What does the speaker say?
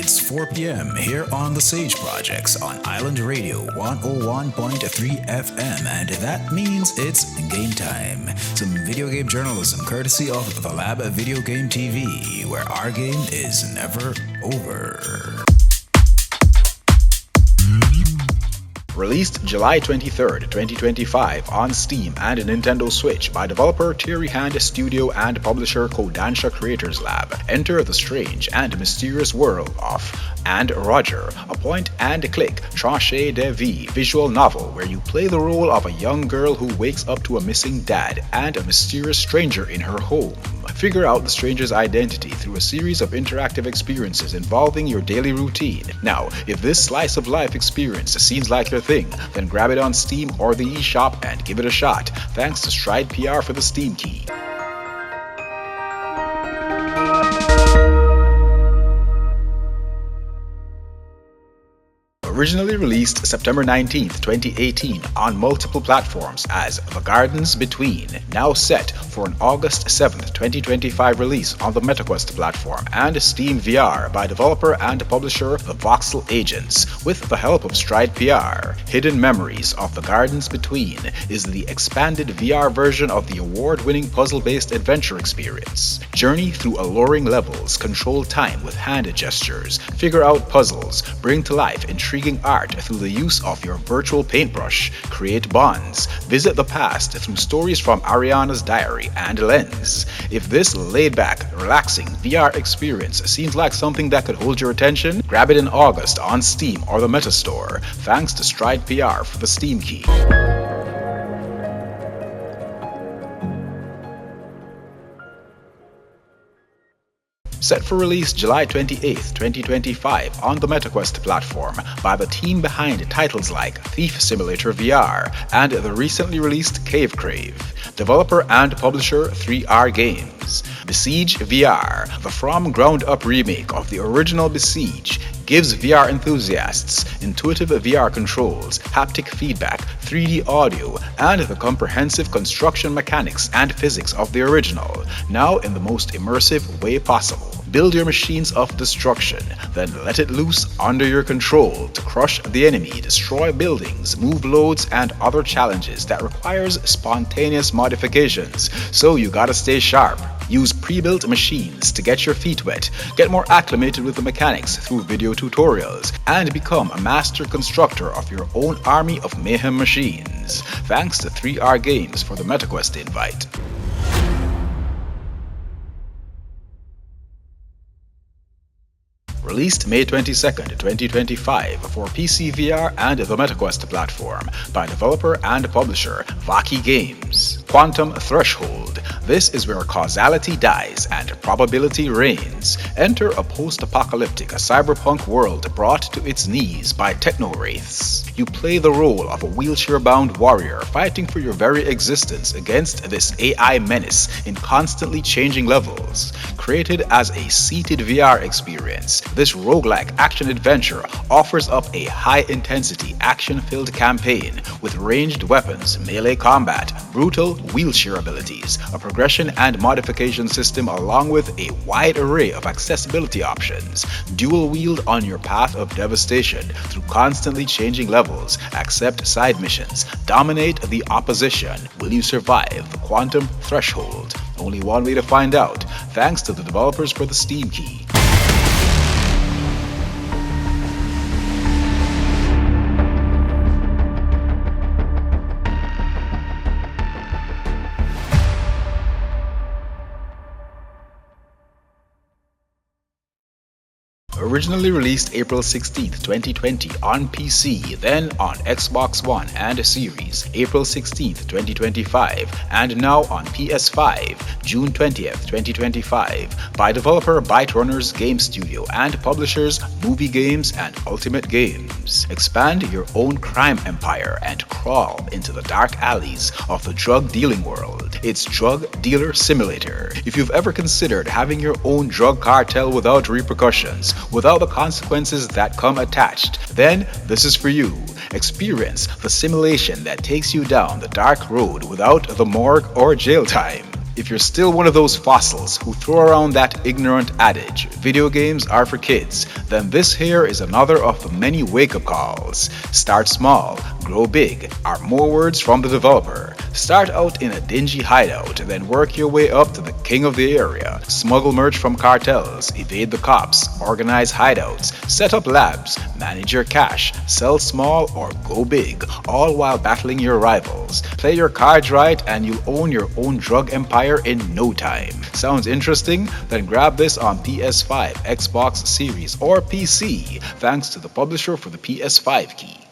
It's 4 p.m. here on the Sage Projects on Island Radio 101.3 FM, and that means it's game time. Some video game journalism courtesy of the Lab Video Game TV, where our game is never over. Released July 23, 2025 on Steam and Nintendo Switch by developer Terry Hand Studio and publisher Kodansha Creators Lab. Enter the strange and mysterious world of And Roger, a point-and-click tranche de vie visual novel where you play the role of a young girl who wakes up to a missing dad and a mysterious stranger in her home. Figure out the stranger's identity through a series of interactive experiences involving your daily routine. Now, if this slice of life experience seems like your thing, then grab it on Steam or the eShop and give it a shot. Thanks to Stride PR for the Steam key. Originally released September 19, 2018 on multiple platforms as The Gardens Between, now set for an August 7, 2025 release on the MetaQuest platform and Steam VR by developer and publisher The Voxel Agents with the help of Stride PR. Hidden Memories of The Gardens Between is the expanded VR version of the award-winning puzzle-based adventure experience. Journey through alluring levels, control time with hand gestures, figure out puzzles, bring to life intriguing art through the use of your virtual paintbrush, create bonds, visit the past through stories from Ariana's diary and lens. If this laid-back, relaxing VR experience seems like something that could hold your attention, grab it in August on Steam or the Meta Store. Thanks to Stride PR for the Steam key. Set for release July 28, 2025 on the MetaQuest platform by the team behind titles like Thief Simulator VR and the recently released Cave Crave. Developer and publisher 3R Games. Besiege VR, the from-ground-up remake of the original Besiege, gives VR enthusiasts intuitive VR controls, haptic feedback, 3D audio, and the comprehensive construction mechanics and physics of the original, now in the most immersive way possible. Build your machines of destruction, then let it loose under your control to crush the enemy, destroy buildings, move loads, and other challenges that requires spontaneous modifications. So you gotta stay sharp. Use pre-built machines to get your feet wet, get more acclimated with the mechanics through video tutorials, and become a master constructor of your own army of mayhem machines. Thanks to 3R Games for the MetaQuest invite. Released May 22, 2025 for PC VR and the MetaQuest platform by developer and publisher Vaki Games. Quantum Threshold. This is where causality dies and probability reigns. Enter a post-apocalyptic cyberpunk world brought to its knees by techno-wraiths. You play the role of a wheelchair-bound warrior fighting for your very existence against this AI menace in constantly changing levels. Created as a seated VR experience, this roguelike action-adventure offers up a high-intensity, action-filled campaign with ranged weapons, melee combat, brutal wheelchair abilities, a progression and modification system along with a wide array of accessibility options. Dual wield on your path of devastation through constantly changing levels, accept side missions, dominate the opposition. Will you survive the Quantum Threshold? Only one way to find out, thanks to the developers for the Steam key. Originally released April 16, 2020 on PC, then on Xbox One and Series, April 16, 2025, and now on PS5, June 20, 2025, by developer Byte Runners Game Studio and publishers Movie Games and Ultimate Games. Expand your own crime empire and crawl into the dark alleys of the drug dealing world. It's Drug Dealer Simulator. If you've ever considered having your own drug cartel without repercussions, without the consequences that come attached, then this is for you. Experience the simulation that takes you down the dark road without the morgue or jail time. If you're still one of those fossils who throw around that ignorant adage, video games are for kids, then this here is another of the many wake-up calls. Start small, grow big are more words from the developer. Start out in a dingy hideout, then work your way up to the king of the area. Smuggle merch from cartels, evade the cops, organize hideouts, set up labs, manage your cash, sell small or go big, all while battling your rivals. Play your cards right and you'll own your own drug empire in no time. Sounds interesting? Then grab this on PS5, Xbox Series, or PC, thanks to the publisher for the PS5 key.